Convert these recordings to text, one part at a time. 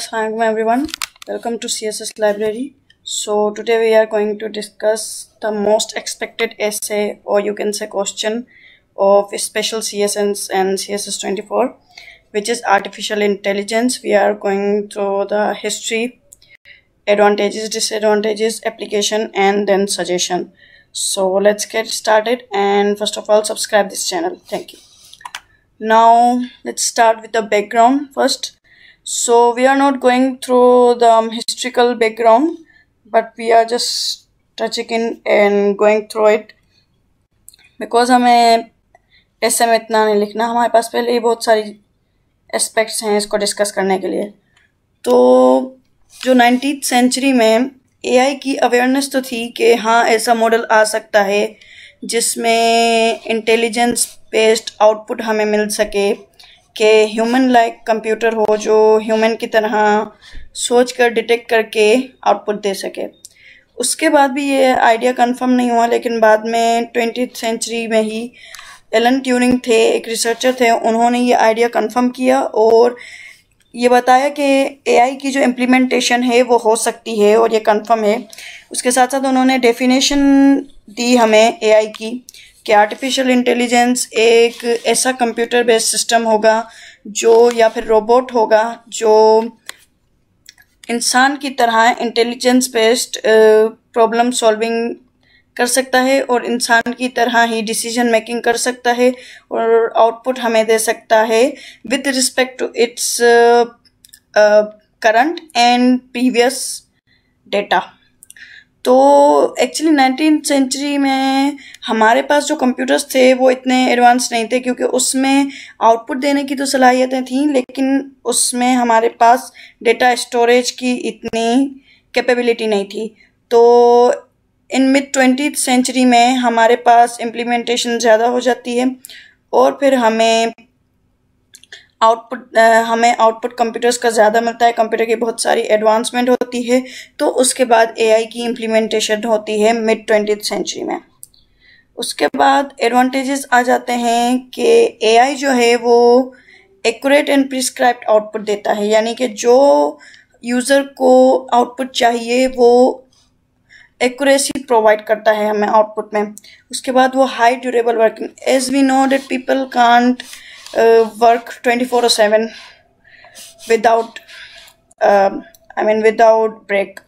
Assalamualaikum everyone. Welcome to CSS Library. So today we are going to discuss the most expected essay, or you can say question, of special CSS and CSS 24, which is artificial intelligence. We are going through the history, advantages, disadvantages, application, and then suggestion. So let's get started, and first of all subscribe this channel. Thank you. Now let's start with the background first. So we are not going through the historical background, but we are just touching in and going through it because हमें ऐसे में इतना नहीं लिखना, हमारे पास पहले ही बहुत सारी एस्पेक्ट्स हैं इसको डिस्कस करने के लिए। तो जो 19th सेंचुरी में एआई की अवेयरनेस तो थी कि हाँ ऐसा मॉडल आ सकता है जिसमें इंटेलिजेंस बेस्ड आउटपुट हमें मिल सके, कि ह्यूमन लाइक कंप्यूटर हो जो ह्यूमन की तरह सोच कर डिटेक्ट करके आउटपुट दे सके। उसके बाद भी ये आइडिया कंफर्म नहीं हुआ, लेकिन बाद में 20th सेंचुरी में ही एलन ट्यूरिंग थे, एक रिसर्चर थे, उन्होंने ये आइडिया कंफर्म किया और ये बताया कि एआई की जो इम्प्लीमेंटेशन है वो हो सकती है और ये कंफर्म है। उसके साथ साथ उन्होंने डेफिनेशन दी हमें एआई की कि आर्टिफिशियल इंटेलिजेंस एक ऐसा कंप्यूटर बेस्ड सिस्टम होगा जो या फिर रोबोट होगा जो इंसान की तरह इंटेलिजेंस बेस्ड प्रॉब्लम सॉल्विंग कर सकता है और इंसान की तरह ही डिसीजन मेकिंग कर सकता है और आउटपुट हमें दे सकता है with respect to its current and previous data. तो एक्चुअली 19th सेंचुरी में हमारे पास जो कंप्यूटर्स थे वो इतने एडवांस नहीं थे, क्योंकि उसमें आउटपुट देने की तो सलाहियतें थीं, लेकिन उसमें हमारे पास डेटा स्टोरेज की इतनी कैपेबिलिटी नहीं थी। तो इन मिड 20th सेंचुरी में हमारे पास इम्प्लीमेंटेशन ज़्यादा हो जाती है और फिर हमें आउटपुट कंप्यूटर्स का ज़्यादा मिलता है, कंप्यूटर की बहुत सारी एडवांसमेंट होती है। तो उसके बाद एआई की इम्प्लीमेंटेशन होती है मिड 20th सेंचुरी में। उसके बाद एडवांटेजेस आ जाते हैं कि एआई जो है वो एक्यूरेट एंड प्रिस्क्राइब्ड आउटपुट देता है, यानी कि जो यूज़र को आउटपुट चाहिए वो एक्यूरेसी प्रोवाइड करता है हमें आउटपुट में। उसके बाद वो high durable working, as we know that people can't work 24/7 without without break,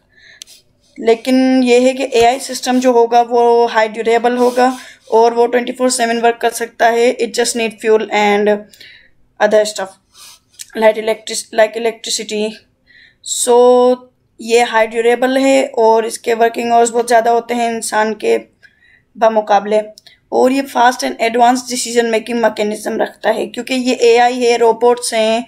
लेकिन ये है कि एआई सिस्टम जो होगा वो हाई ड्यूरेबल होगा और वो 24/7 वर्क कर सकता है। It just need fuel and other stuff like electricity. So ये हाई ड्यूरेबल है और इसके वर्किंग आवर्स बहुत ज़्यादा होते हैं इंसान के बमुकाबले, और ये fast and advance decision making mechanism रखता है, क्योंकि ये एआई है, रोबोट्स हैं,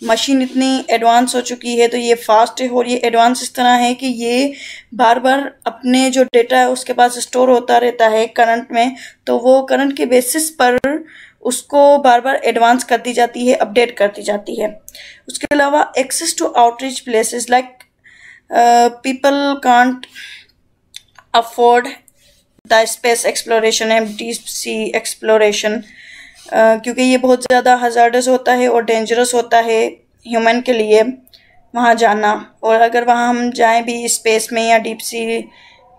मशीन इतनी एडवांस हो चुकी है तो ये फास्ट है और ये एडवांस इस तरह है कि ये बार बार अपने जो डेटा है उसके पास स्टोर होता रहता है करंट में, तो वो करंट के बेसिस पर उसको बार बार एडवांस करती जाती है, अपडेट करती जाती है। उसके अलावा access to outreach places like people can't afford the space exploration and deep sea exploration, क्योंकि ये बहुत ज़्यादा हज़ार्डस होता है और डेंजरस होता है ह्यूमन के लिए वहाँ जाना, और अगर वहाँ हम जाएं भी स्पेस में या डीप सी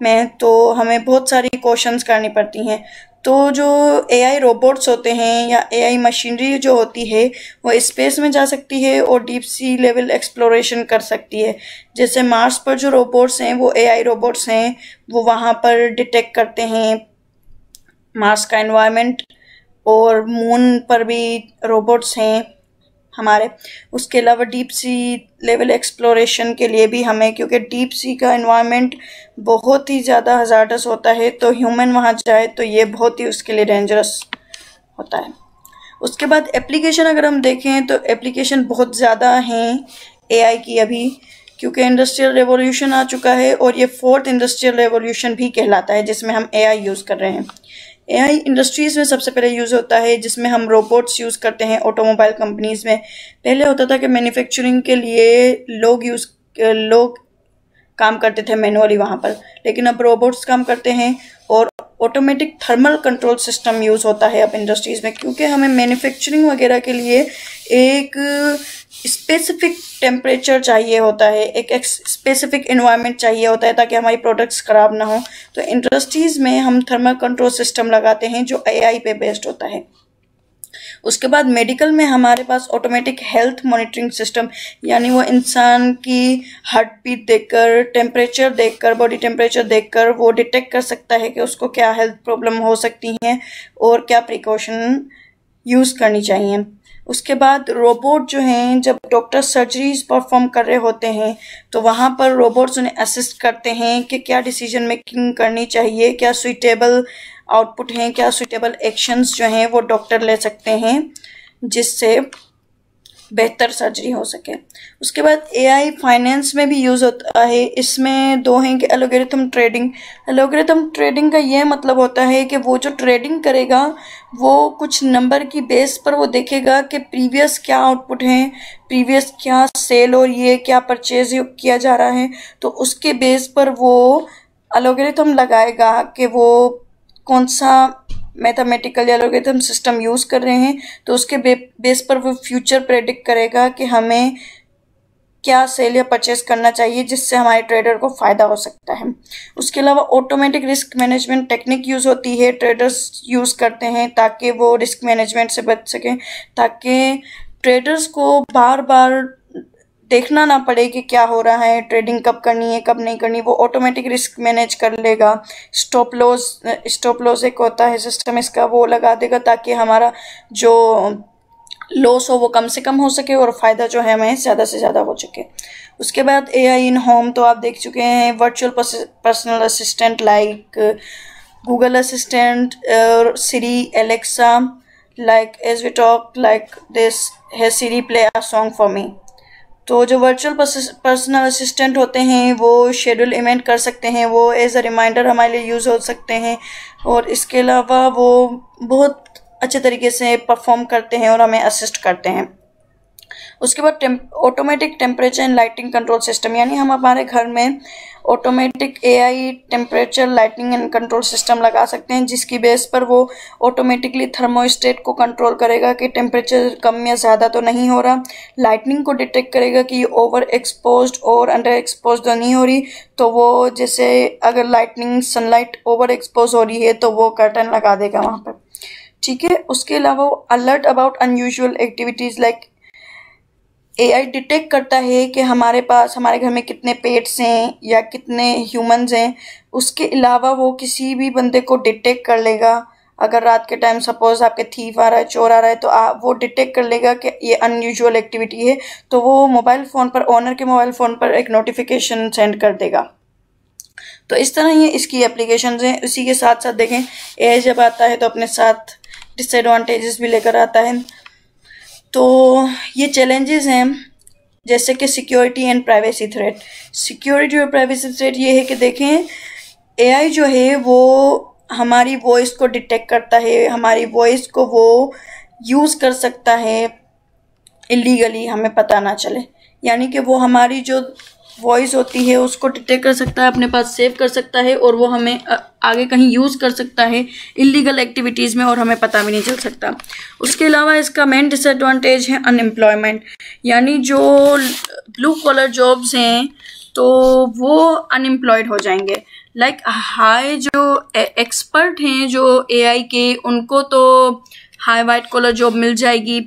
में तो हमें बहुत सारी क्वेश्चंस करनी पड़ती हैं। तो जो एआई रोबोट्स होते हैं या एआई मशीनरी जो होती है वो स्पेस में जा सकती है और डीप सी लेवल एक्सप्लोरेशन कर सकती है। जैसे मार्स पर जो रोबोट्स हैं वो एआई रोबोट्स हैं, वो वहाँ पर डिटेक्ट करते हैं मार्स का एनवायरनमेंट, और मून पर भी रोबोट्स हैं हमारे। उसके अलावा डीप सी लेवल एक्सप्लोरेशन के लिए भी हमें, क्योंकि डीप सी का एनवायरनमेंट बहुत ही ज़्यादा हज़ार्डस होता है, तो ह्यूमन वहाँ जाए तो ये बहुत ही उसके लिए डेंजरस होता है। उसके बाद एप्लीकेशन अगर हम देखें तो एप्लीकेशन बहुत ज़्यादा हैं एआई की अभी, क्योंकि इंडस्ट्रियल रेवोल्यूशन आ चुका है और ये 4th इंडस्ट्रियल रेवोल्यूशन भी कहलाता है जिसमें हम एआई यूज़ कर रहे हैं। एआई इंडस्ट्रीज़ में सबसे पहले यूज़ होता है जिसमें हम रोबोट्स यूज़ करते हैं ऑटोमोबाइल कंपनीज़ में। पहले होता था कि मैन्युफैक्चरिंग के लिए लोग काम करते थे मैनुअली वहाँ पर, लेकिन अब रोबोट्स काम करते हैं और automatic thermal control system use होता है अब इंडस्ट्रीज़ में, क्योंकि हमें मैन्युफैक्चरिंग वगैरह के लिए एक स्पेसिफिक टेम्परेचर चाहिए होता है, एक स्पेसिफिक इन्वायरमेंट चाहिए होता है ताकि हमारी प्रोडक्ट्स ख़राब ना हो। तो इंडस्ट्रीज़ में हम थर्मल कंट्रोल सिस्टम लगाते हैं जो एआई पे बेस्ड होता है। उसके बाद मेडिकल में हमारे पास ऑटोमेटिक हेल्थ मॉनिटरिंग सिस्टम, यानी वो इंसान की हार्ट बीट देखकर, टेम्परेचर देखकर, बॉडी टेम्परेचर देखकर वो डिटेक्ट कर सकता है कि उसको क्या हेल्थ प्रॉब्लम हो सकती हैं और क्या प्रिकॉशन यूज़ करनी चाहिए। उसके बाद रोबोट जो हैं, जब डॉक्टर सर्जरीज परफॉर्म कर रहे होते हैं तो वहाँ पर रोबोट्स उन्हें असिस्ट करते हैं कि क्या डिसीजन मेकिंग करनी चाहिए, क्या सुइटेबल आउटपुट हैं, क्या सुइटेबल एक्शंस जो हैं वो डॉक्टर ले सकते हैं जिससे बेहतर सर्जरी हो सके। उसके बाद एआई फाइनेंस में भी यूज़ होता है। इसमें दो हैं कि एल्गोरिथम ट्रेडिंग। एल्गोरिथम ट्रेडिंग का ये मतलब होता है कि वो जो ट्रेडिंग करेगा वो कुछ नंबर की बेस पर वो देखेगा कि प्रीवियस क्या आउटपुट हैं, प्रीवियस क्या सेल और ये क्या परचेज किया जा रहा है, तो उसके बेस पर वो एल्गोरिथम लगाएगा कि वो कौन सा मैथमेटिकल एल्गोरिथम सिस्टम यूज़ कर रहे हैं, तो उसके बेस पर वो फ्यूचर प्रेडिक्ट करेगा कि हमें क्या सेल या परचेस करना चाहिए जिससे हमारे ट्रेडर को फ़ायदा हो सकता है। उसके अलावा automatic risk management technique use होती है, ट्रेडर्स यूज़ करते हैं ताकि वो रिस्क मैनेजमेंट से बच सकें, ताकि ट्रेडर्स को बार बार देखना ना पड़े कि क्या हो रहा है, ट्रेडिंग कब करनी है कब नहीं करनी, वो ऑटोमेटिक रिस्क मैनेज कर लेगा। स्टॉप लॉस एक होता है सिस्टम इसका, वो लगा देगा ताकि हमारा जो लॉस हो वो कम से कम हो सके और फ़ायदा जो है हमें ज़्यादा से ज़्यादा हो सके। उसके बाद एआई इन होम तो आप देख चुके हैं, virtual personal assistant like Google assistant और Siri, Alexa, like as we talk like this hey Siri play a song for me. तो जो वर्चुअल पर्सनल असिस्टेंट होते हैं वो शेड्यूल इवेंट कर सकते हैं, वो एज अ रिमाइंडर हमारे लिए यूज़ हो सकते हैं, और इसके अलावा वो बहुत अच्छे तरीके से परफॉर्म करते हैं और हमें असिस्ट करते हैं। उसके बाद automatic temperature and lighting control system, यानी हम हमारे घर में automatic AI temperature lighting and control system लगा सकते हैं जिसकी बेस पर वो ऑटोमेटिकली थर्मोस्टेट को कंट्रोल करेगा कि टेम्परेचर कम या ज़्यादा तो नहीं हो रहा, लाइटनिंग को डिटेक्ट करेगा कि ओवर एक्सपोज्ड और अंडर एक्सपोज तो नहीं हो रही, तो वो जैसे अगर लाइटनिंग सनलाइट ओवर एक्सपोज हो रही है तो वो कर्टन लगा देगा वहाँ पर, ठीक है। उसके अलावा alert about unusual activities like AI detect करता है कि हमारे पास हमारे घर में कितने पेट्स हैं या कितने ह्यूमंस हैं। उसके अलावा वो किसी भी बंदे को डिटेक्ट कर लेगा, अगर रात के टाइम सपोज आपके थीफ आ रहा है, चोर आ रहा है, तो वो डिटेक्ट कर लेगा कि ये अनयूजुअल एक्टिविटी है, तो वो मोबाइल फ़ोन पर, ओनर के मोबाइल फ़ोन पर एक नोटिफिकेशन सेंड कर देगा। तो इस तरह ये इसकी एप्लीकेशंस हैं। उसी के साथ साथ देखें एआई जब आता है तो अपने साथ डिसएडवांटेजेस भी लेकर आता है। तो ये चैलेंजेस हैं जैसे कि security and privacy threat. Security और प्राइवेसी थ्रेट ये है कि देखें एआई जो है वो हमारी वॉइस को डिटेक्ट करता है, हमारी वॉइस को वो यूज़ कर सकता है इलीगली, हमें पता ना चले, यानी कि वो हमारी जो वॉइस होती है उसको डिटेक्ट कर सकता है, अपने पास सेव कर सकता है और वो हमें आगे कहीं यूज़ कर सकता है इलीगल एक्टिविटीज़ में और हमें पता भी नहीं चल सकता। उसके अलावा इसका मेन डिसएडवांटेज है अनएम्प्लॉयमेंट, यानी जो ब्लू कॉलर जॉब्स हैं तो वो अनएम्प्लॉयड हो जाएंगे। लाइक हाई जो एक्सपर्ट हैं जो एआई के, उनको तो हाई वाइट कॉलर जॉब मिल जाएगी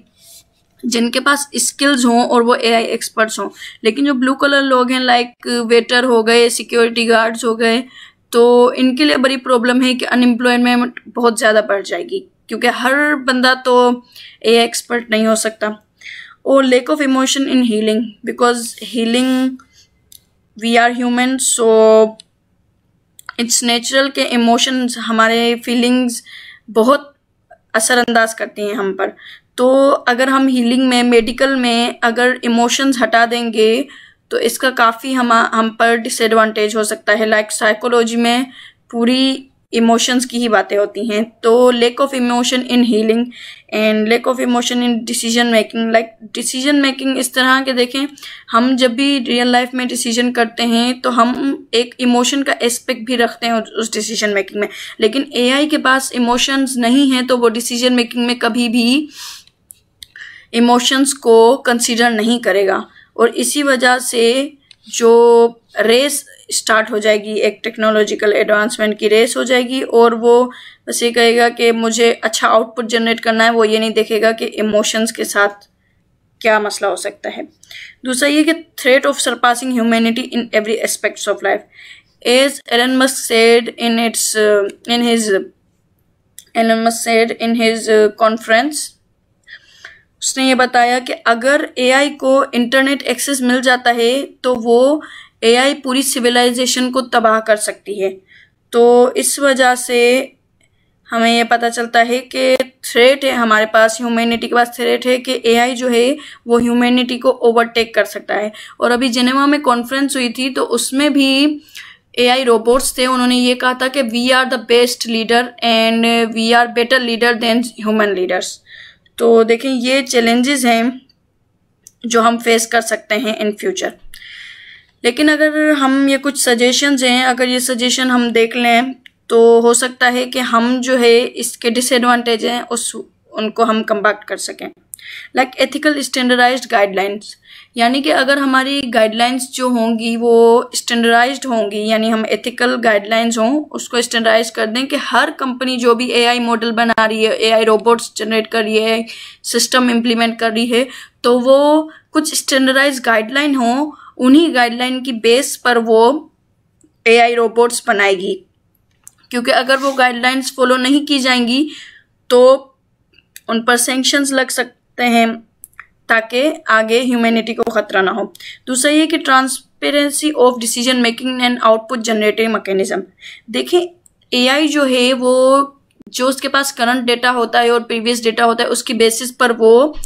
जिनके पास स्किल्स हों और वो एआई एक्सपर्ट्स हों, लेकिन जो ब्लू कलर लोग हैं लाइक वेटर हो गए, सिक्योरिटी गार्ड्स हो गए, तो इनके लिए बड़ी प्रॉब्लम है कि अनएम्प्लॉयमेंट बहुत ज़्यादा बढ़ जाएगी क्योंकि हर बंदा तो एआई एक्सपर्ट नहीं हो सकता। और lack of emotion in healing, because healing we are human, so it's natural के इमोशंस, हमारे फीलिंग्स बहुत असरअंदाज करती हैं हम पर। तो अगर हम हीलिंग में, मेडिकल में अगर इमोशंस हटा देंगे तो इसका काफ़ी हम पर डिसएडवांटेज हो सकता है। लाइक साइकोलॉजी में पूरी इमोशंस की ही बातें होती हैं। तो lack of emotion in healing and lack of emotion in decision making. Like decision making इस तरह के देखें, हम जब भी रियल लाइफ में डिसीजन करते हैं तो हम एक इमोशन का एस्पेक्ट भी रखते हैं उस डिसीजन मेकिंग में, लेकिन एआई के पास इमोशंस नहीं है तो वो डिसीजन मेकिंग में कभी भी इमोशंस को कंसीडर नहीं करेगा, और इसी वजह से जो रेस स्टार्ट हो जाएगी, एक टेक्नोलॉजिकल एडवांसमेंट की रेस हो जाएगी, और वो बस ये कहेगा कि मुझे अच्छा आउटपुट जनरेट करना है, वो ये नहीं देखेगा कि इमोशंस के साथ क्या मसला हो सकता है। दूसरा ये कि threat of surpassing humanity in every aspects of life, as Elon Musk said in his conference. उसने ये बताया कि अगर एआई को इंटरनेट एक्सेस मिल जाता है तो वो एआई पूरी सिविलाइजेशन को तबाह कर सकती है। तो इस वजह से हमें ये पता चलता है कि थ्रेट है हमारे पास, ह्यूमैनिटी के पास थ्रेट है कि एआई जो है वो ह्यूमैनिटी को ओवरटेक कर सकता है। और अभी जिनेवा में कॉन्फ्रेंस हुई थी तो उसमें भी एआई रोबोट्स थे, उन्होंने ये कहा था कि we are the best leader and we are better leader than human leaders. तो देखें ये चैलेंजेस हैं जो हम फेस कर सकते हैं इन फ्यूचर। लेकिन अगर हम ये कुछ सजेशंस हैं, अगर ये सजेशन हम देख लें तो हो सकता है कि हम जो है इसके डिसएडवांटेज हैं उनको हम कम्बैक्ट कर सकें। लाइक एथिकल स्टैंडर्डाइज्ड गाइडलाइंस, यानी कि अगर हमारी गाइडलाइंस जो होंगी वो स्टैंडर्डाइज्ड होंगी, यानी हम एथिकल गाइडलाइंस हों उसको स्टैंडर्डाइज कर दें कि हर कंपनी जो भी एआई मॉडल बना रही है, एआई रोबोट्स जनरेट कर रही है, सिस्टम इम्प्लीमेंट कर रही है, तो वो कुछ स्टैंडर्डाइज गाइडलाइन हो, उन्हीं गाइडलाइन की बेस पर वो एआई रोबोट्स बनाएगी। क्योंकि अगर वो गाइडलाइंस फॉलो नहीं की जाएंगी तो उन पर सैंक्शंस लग सकते हैं ताकि आगे ह्यूमैनिटी को खतरा ना हो। दूसरा ये कि transparency of decision making and output generating mechanism. देखें एआई जो है वो जो उसके पास करंट डेटा होता है और प्रीवियस डेटा होता है उसकी बेसिस पर वो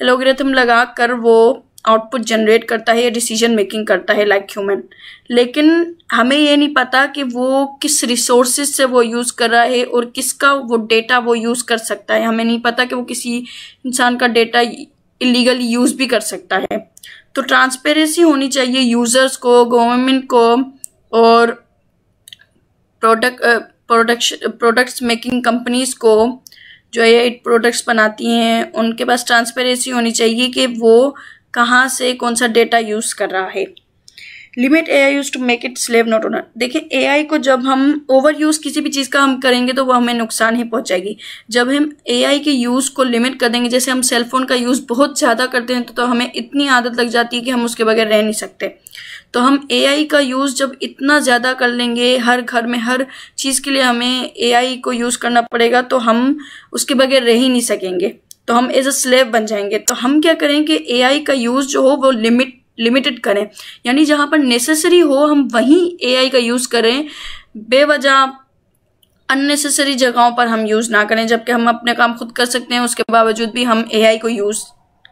एल्गोरिथम लगा कर वो आउटपुट जनरेट करता है या डिसीजन मेकिंग करता है लाइक ह्यूमन। लेकिन हमें ये नहीं पता कि वो किस रिसोर्सेज से वो यूज़ कर रहा है और किसका वो डेटा वो यूज़ कर सकता है। हमें नहीं पता कि वो किसी इंसान का डेटा इलीगली यूज़ भी कर सकता है। तो ट्रांसपेरेंसी होनी चाहिए यूज़र्स को, गवर्नमेंट को, और प्रोडक्ट्स मेकिंग कंपनीज को जो ये प्रोडक्ट्स बनाती हैं उनके पास ट्रांसपेरेंसी होनी चाहिए कि वो कहाँ से कौन सा डेटा यूज़ कर रहा है। Limit AI use to make it slave not owner. देखिए एआई को जब हम ओवर यूज़ किसी भी चीज़ का हम करेंगे तो वो हमें नुकसान ही पहुंचाएगी। जब हम एआई के यूज़ को लिमिट कर देंगे, जैसे हम सेलफोन का यूज़ बहुत ज़्यादा करते हैं तो हमें इतनी आदत लग जाती है कि हम उसके बगैर रह नहीं सकते। तो हम एआई का यूज़ जब इतना ज़्यादा कर लेंगे, हर घर में हर चीज़ के लिए हमें एआई को यूज़ करना पड़ेगा, तो हम उसके बगैर रह ही नहीं सकेंगे, तो हम एज अ स्लेव बन जाएंगे। तो हम क्या करें कि एआई का यूज़ जो हो वो लिमिटेड करें, यानी जहाँ पर नेसेसरी हो हम वहीं एआई का यूज़ करें, बेवजह अननेसेसरी जगहों पर हम यूज़ ना करें। जबकि हम अपने काम खुद कर सकते हैं उसके बावजूद भी हम एआई को यूज़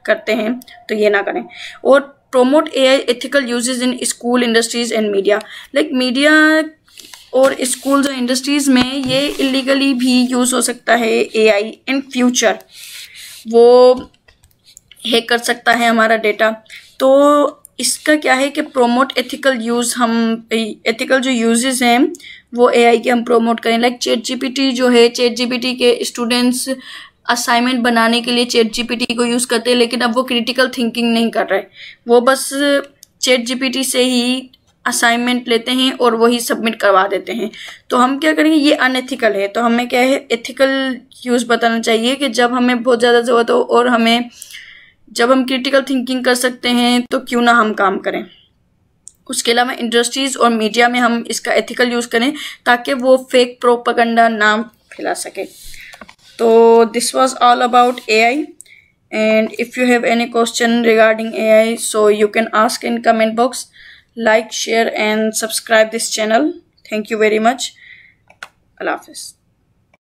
करते हैं, तो ये ना करें। और promote AI ethical uses in school, industries and media. Like media और स्कूल्स और इंडस्ट्रीज में ये इलीगली भी यूज़ हो सकता है एआई इन फ्यूचर, वो हैक कर सकता है हमारा डेटा। तो इसका क्या है कि प्रोमोट एथिकल यूज़, हम एथिकल जो यूजेस हैं वो एआई के हम प्रोमोट करें। लाइक चैट जीपीटी जो है, चैट जीपीटी के स्टूडेंट्स असाइनमेंट बनाने के लिए चैट जीपीटी को यूज़ करते हैं, लेकिन अब वो क्रिटिकल थिंकिंग नहीं कर रहे, वो बस चैट जीपीटी से ही असाइनमेंट लेते हैं और वही सबमिट करवा देते हैं। तो हम क्या करेंगे, ये अनएथिकल है। तो हमें क्या है, एथिकल यूज़ बताना चाहिए कि जब हमें बहुत ज़्यादा ज़रूरत हो और हमें जब हम क्रिटिकल थिंकिंग कर सकते हैं तो क्यों ना हम काम करें। उसके अलावा इंडस्ट्रीज़ और मीडिया में हम इसका एथिकल यूज़ करें ताकि वो फेक प्रोपेगेंडा ना फैला सके। तो this was all about AI, and if you have any question regarding AI, so you can ask in comment box. Like, share and subscribe this channel. Thank you very much. Allah Hafiz.